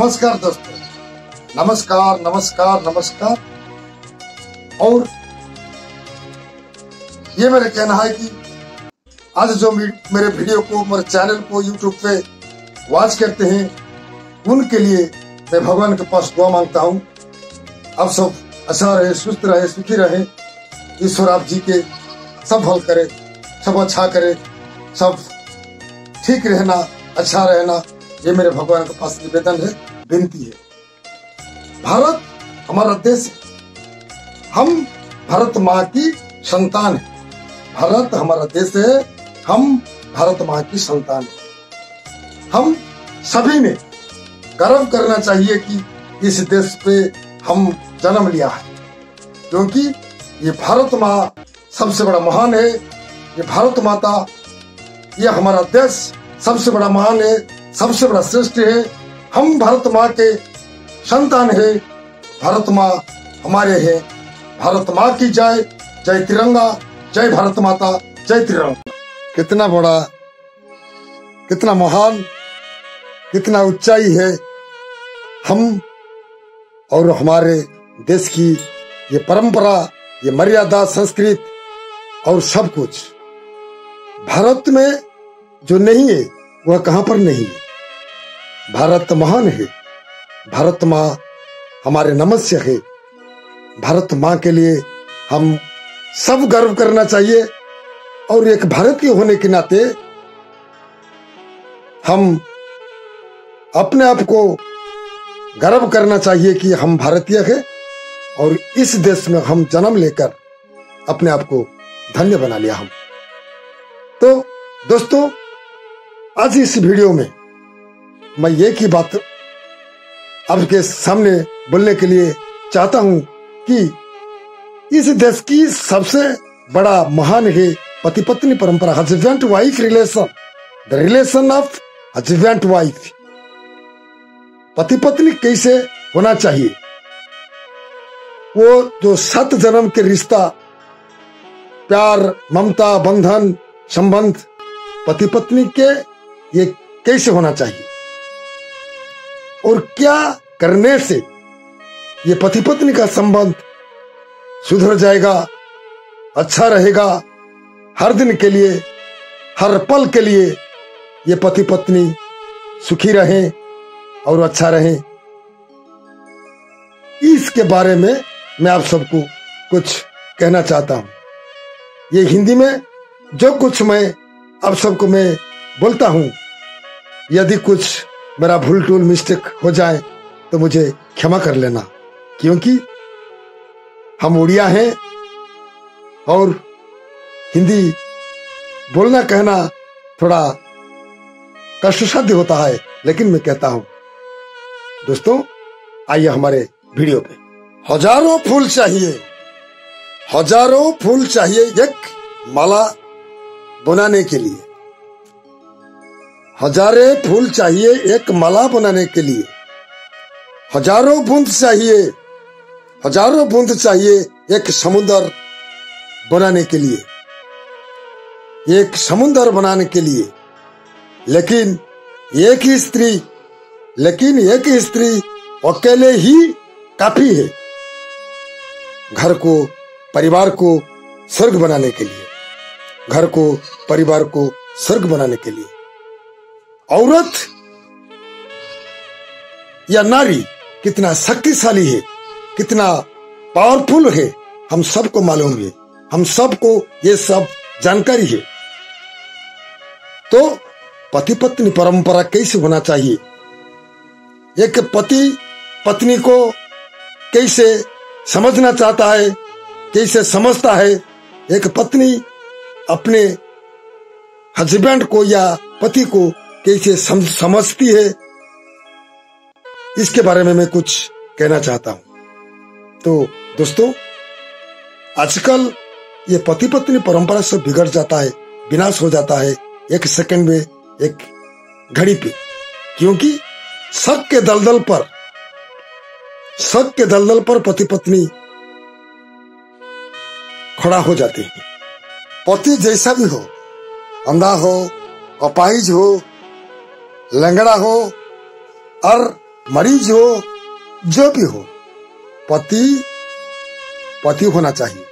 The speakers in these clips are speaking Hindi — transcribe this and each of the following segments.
नमस्कार दोस्तों, नमस्कार नमस्कार नमस्कार। और ये मेरा कहना है कि आज जो मेरे वीडियो को, मेरे चैनल को यूट्यूब पे वॉच करते हैं, उनके लिए मैं भगवान के पास दुआ मांगता हूँ। आप सब अच्छा रहे, सुस्त रहे, सुखी रहे। ईश्वर आप जी के सब भल करे, सब अच्छा करे, सब ठीक रहना, अच्छा रहना, ये मेरे भगवान के पास निवेदन है, विनती है। भारत हमारा देश है, हम भारत माँ की संतान है। भारत हमारा देश है, हम भारत माँ की संतान है। हम सभी ने गर्व करना चाहिए कि इस देश पे हम जन्म लिया है, क्योंकि ये भारत माँ सबसे बड़ा महान है। ये भारत माता, ये हमारा देश सबसे बड़ा महान है, सबसे बड़ा श्रेष्ठ है। हम भारत माँ के संतान है, भारत माँ हमारे हैं। भारत माँ की जय, जय तिरंगा, जय भारत माता, जय तिरंगा। कितना बड़ा, कितना महान, कितना ऊंचाई है हम और हमारे देश की ये परंपरा, ये मर्यादा, संस्कृत और सब कुछ। भारत में जो नहीं है वह कहां पर नहीं है। भारत महान है, भारत माँ हमारे नमस्य है। भारत माँ के लिए हम सब गर्व करना चाहिए और एक भारतीय होने के नाते हम अपने आप को गर्व करना चाहिए कि हम भारतीय हैं और इस देश में हम जन्म लेकर अपने आप को धन्य बना लिया हम। तो दोस्तों, आज इस वीडियो में मैं एक ही बात आपके सामने बोलने के लिए चाहता हूं कि इस देश की सबसे बड़ा महान है पति पत्नी परंपरा, husband wife relation, the relation of husband wife. पति पत्नी कैसे होना चाहिए, वो जो 7 जन्म के रिश्ता, प्यार, ममता, बंधन, संबंध पति पत्नी के, ये कैसे होना चाहिए और क्या करने से ये पति पत्नी का संबंध सुधर जाएगा, अच्छा रहेगा। हर दिन के लिए, हर पल के लिए ये पति पत्नी सुखी रहें और अच्छा रहें। इसके बारे में मैं आप सबको कुछ कहना चाहता हूं। ये हिंदी में जो कुछ मैं आप सबको मैं बोलता हूं, यदि कुछ मेरा भूल टूल मिस्टेक हो जाए तो मुझे क्षमा कर लेना, क्योंकि हम उड़िया हैं और हिंदी बोलना कहना थोड़ा कष्टसाध्य होता है, लेकिन मैं कहता हूं। दोस्तों, आइए हमारे वीडियो पे। हजारों फूल चाहिए, हजारों फूल चाहिए एक माला बनाने के लिए। हजारे फूल चाहिए एक माला बनाने के लिए। हजारों बूंद चाहिए, हजारों बूंद चाहिए एक समुद्र बनाने के लिए, एक समुद्र बनाने के लिए। लेकिन एक ही स्त्री अकेले ही काफी है घर को, परिवार को स्वर्ग बनाने के लिए, घर को, परिवार को स्वर्ग बनाने के लिए। औरत या नारी कितना शक्तिशाली है, कितना पावरफुल है, हम सबको मालूम है, हम सबको ये सब जानकारी है। तो पति पत्नी परंपरा कैसे होना चाहिए, एक पति पत्नी को कैसे समझना चाहता है, कैसे समझता है, एक पत्नी अपने हस्बैंड को या पति को कैसे समझती है, इसके बारे में मैं कुछ कहना चाहता हूं। तो दोस्तों, आजकल ये पति पत्नी परंपरा सब बिगड़ जाता है, विनाश हो जाता है एक सेकंड में, एक घड़ी पे, क्योंकि शक के दलदल पर पति पत्नी खड़ा हो जाते हैं। पति जैसा भी हो, अंधा हो, अपाहिज हो, लंगड़ा हो और मरीज हो, जो भी हो, पति पति होना चाहिए।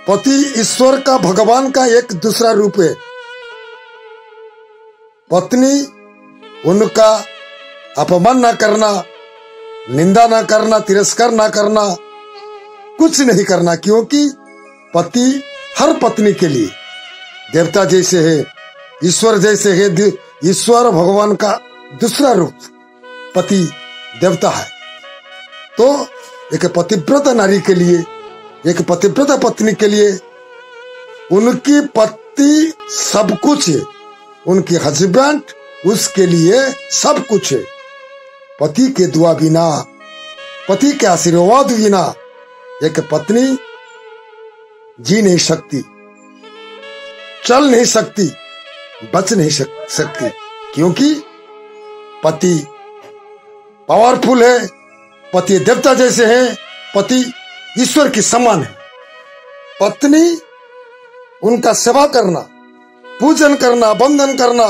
पति ईश्वर का, भगवान का एक दूसरा रूप है। पत्नी उनका अपमान ना करना, निंदा ना करना, तिरस्कार ना करना, कुछ नहीं करना, क्योंकि पति हर पत्नी के लिए देवता जैसे है, ईश्वर जैसे है। ईश्वर भगवान का दूसरा रूप पति देवता है। तो एक पतिव्रता नारी के लिए, एक पतिव्रता पत्नी के लिए उनकी पति सब कुछ है, उनकी हस्बैंड उसके लिए सब कुछ है। पति के दुआ बिना, पति के आशीर्वाद बिना एक पत्नी जी नहीं सकती, चल नहीं सकती, बच नहीं सकती, क्योंकि पति पावरफुल है, पति देवता जैसे हैं, पति ईश्वर की समान है। पत्नी उनका सेवा करना, पूजन करना, बंधन करना,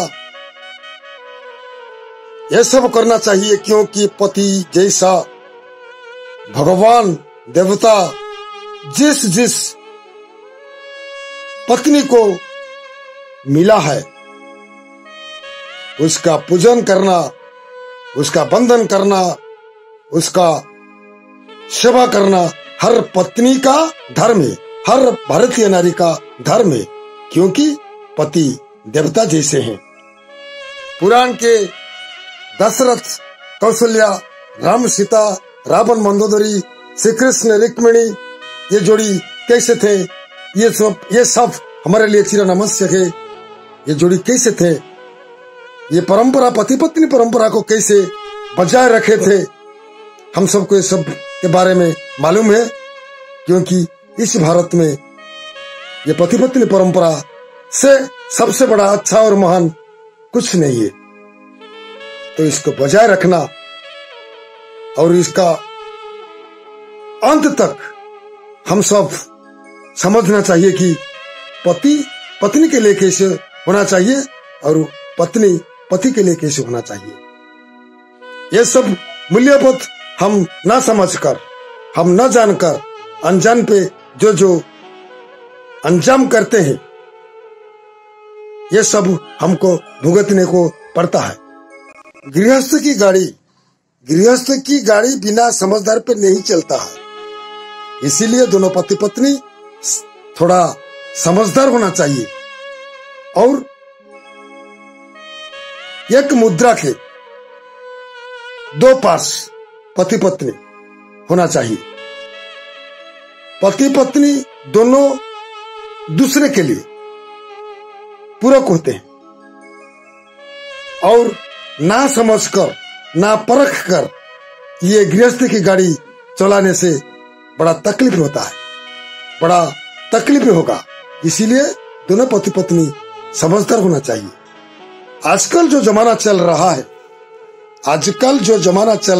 यह सब करना चाहिए, क्योंकि पति जैसा भगवान देवता जिस जिस पत्नी को मिला है उसका पूजन करना, उसका बंधन करना, उसका सेवा करना हर पत्नी का धर्म है, हर भारतीय नारी का धर्म है, क्योंकि पति देवता जैसे हैं। पुराण के दशरथ, कौशल्या, राम सीता, रावण मंदोदरी, श्री कृष्ण रुक्मिणी, ये जोड़ी कैसे थे, ये सब हमारे लिए चिरनमस्य है। ये जोड़ी कैसे थे, ये परंपरा, पति पत्नी परंपरा को कैसे बजाय रखे थे, हम सबको ये सब के बारे में मालूम है, क्योंकि इस भारत में ये पति पत्नी परंपरा से सबसे बड़ा अच्छा और महान कुछ नहीं है। तो इसको बजाय रखना और इसका अंत तक हम सब समझना चाहिए कि पति पत्नी के लिए कैसे होना चाहिए और पत्नी पति के लिए कैसे होना चाहिए। ये सब मूल्यबोध हम ना समझकर, हम न जानकर, अनजान पे जो जो अंजाम करते हैं, ये सब हमको भुगतने को पड़ता है। गृहस्थ की गाड़ी बिना समझदार पे नहीं चलता है, इसीलिए दोनों पति पत्नी थोड़ा समझदार होना चाहिए और एक मुद्रा के दो पार्श पति पत्नी होना चाहिए। पति पत्नी दोनों दूसरे के लिए पूरक होते हैं और ना समझकर, ना परख कर ये गृहस्थी की गाड़ी चलाने से बड़ा तकलीफ होता है, बड़ा तकलीफ होगा। इसीलिए दोनों पति पत्नी समझदार होना चाहिए। आजकल जो जमाना चल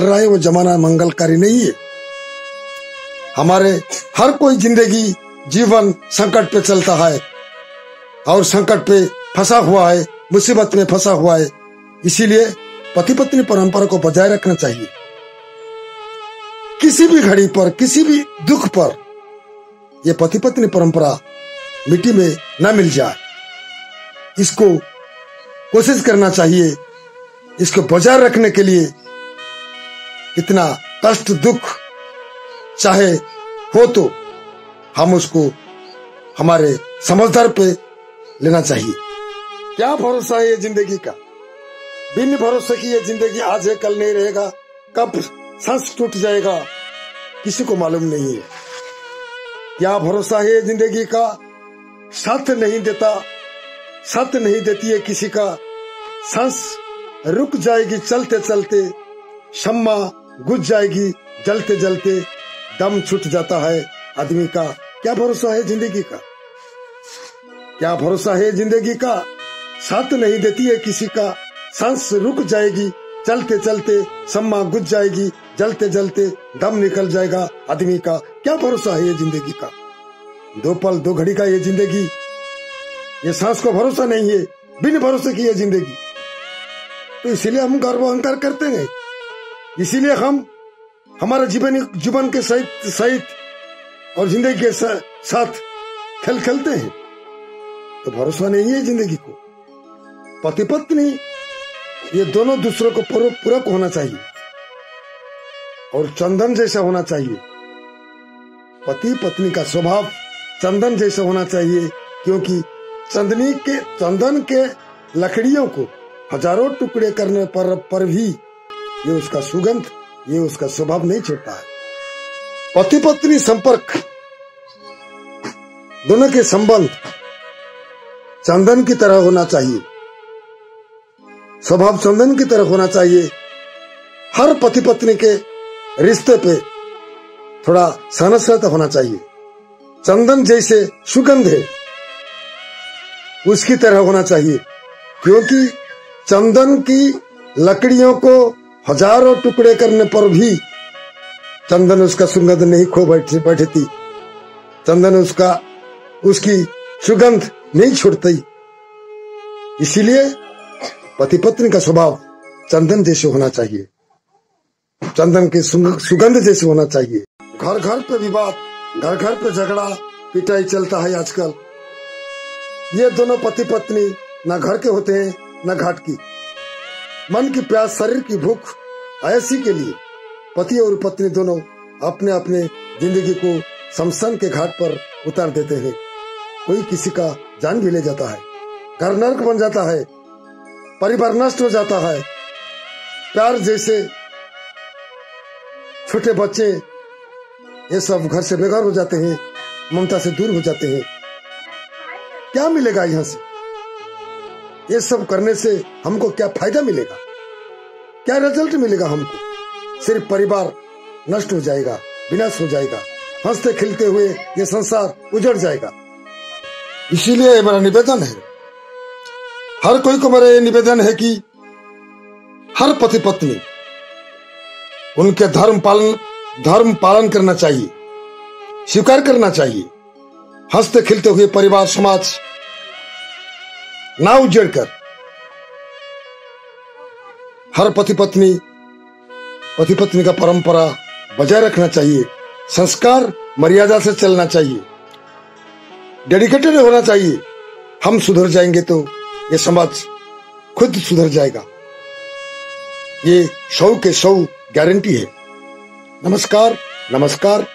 रहा है, वो जमाना मंगलकारी नहीं है। हमारे हर कोई जिंदगी जीवन संकट पे चलता है और संकट पे फंसा हुआ है, मुसीबत में फंसा हुआ है। इसीलिए पति पत्नी परंपरा को बजाय रखना चाहिए। किसी भी घड़ी पर, किसी भी दुख पर यह पति पत्नी परंपरा मिट्टी में न मिल जाए, इसको कोशिश करना चाहिए। इसको बजाय रखने के लिए कितना कष्ट दुख चाहे हो तो हम उसको हमारे समझदार पे लेना चाहिए। क्या भरोसा है ये जिंदगी का, बिन भरोसे की ये जिंदगी आज है कल नहीं रहेगा, कब सांस टूट जाएगा किसी को मालूम नहीं है। क्या भरोसा है ये जिंदगी का, साथ नहीं देती है किसी का, सांस रुक जाएगी चलते चलते, शम्मा गुज जाएगी जलते जलते, दम छूट जाता है आदमी का। क्या भरोसा है जिंदगी का, क्या भरोसा है जिंदगी का, साथ नहीं देती है किसी का, सांस रुक जाएगी चलते चलते, शम्मा गुज जाएगी जलते जलते, दम निकल जाएगा आदमी का। क्या भरोसा है ये जिंदगी का, दो पल दो घड़ी का ये जिंदगी, ये सांस को भरोसा नहीं है, बिन भरोसे की ये जिंदगी। तो इसीलिए हम गर्व अहंकार करते हैं, इसीलिए हम हमारा जीवन के सहित और जिंदगी के साथ खेल खेलते हैं। तो भरोसा नहीं है जिंदगी को। पति पत्नी ये दोनों दूसरों को पूरक होना चाहिए और चंदन जैसा होना चाहिए। पति पत्नी का स्वभाव चंदन जैसा होना चाहिए, क्योंकि चंदन के लकड़ियों को हजारों टुकड़े करने पर भी ये उसका सुगंध, ये उसका स्वभाव नहीं छोड़ता है। पति पत्नी संपर्क दोनों के संबंध चंदन की तरह होना चाहिए, स्वभाव चंदन की तरह होना चाहिए। हर पति पत्नी के रिश्ते पे थोड़ा सहनशीलता होना चाहिए। चंदन जैसे सुगंध है उसकी तरह होना चाहिए, क्योंकि चंदन की लकड़ियों को हजारों टुकड़े करने पर भी चंदन उसका सुगंध नहीं खो बैठती, चंदन उसकी सुगंध नहीं छोड़ती। इसीलिए पति पत्नी का स्वभाव चंदन जैसे होना चाहिए, चंदन के सुगंध जैसे होना चाहिए। घर घर पे विवाद, घर घर पे झगड़ा पिटाई चलता है आजकल। ये दोनों पति पत्नी ना घर के होते हैं ना घाट की। मन की प्यास, शरीर की भूख, ऐसी के लिए पति और पत्नी दोनों अपने अपने जिंदगी को शमशान के घाट पर उतार देते हैं। कोई किसी का जान भी ले जाता है, घर नरक बन जाता है, परिवार नष्ट हो जाता है। प्यार जैसे छोटे बच्चे ये सब घर से बेघर हो जाते हैं, ममता से दूर हो जाते हैं। क्या मिलेगा यहाँ से? ये सब करने से हमको क्या फायदा मिलेगा? क्या रिजल्ट मिलेगा हमको? सिर्फ परिवार नष्ट हो जाएगा, विनाश हो जाएगा, हंसते खिलते हुए ये संसार उजड़ जाएगा। इसीलिए मेरा निवेदन है, हर कोई को मेरा ये निवेदन है कि हर पति पत्नी उनके धर्म पालन करना चाहिए, स्वीकार करना चाहिए। हंसते खिलते हुए परिवार समाज ना उजड़ कर हर पति पत्नी का परंपरा बजाय रखना चाहिए। संस्कार मर्यादा से चलना चाहिए, डेडिकेटेड होना चाहिए। हम सुधर जाएंगे तो ये समाज खुद सुधर जाएगा। ये 100 के 100 गारंटी है। नमस्कार, नमस्कार।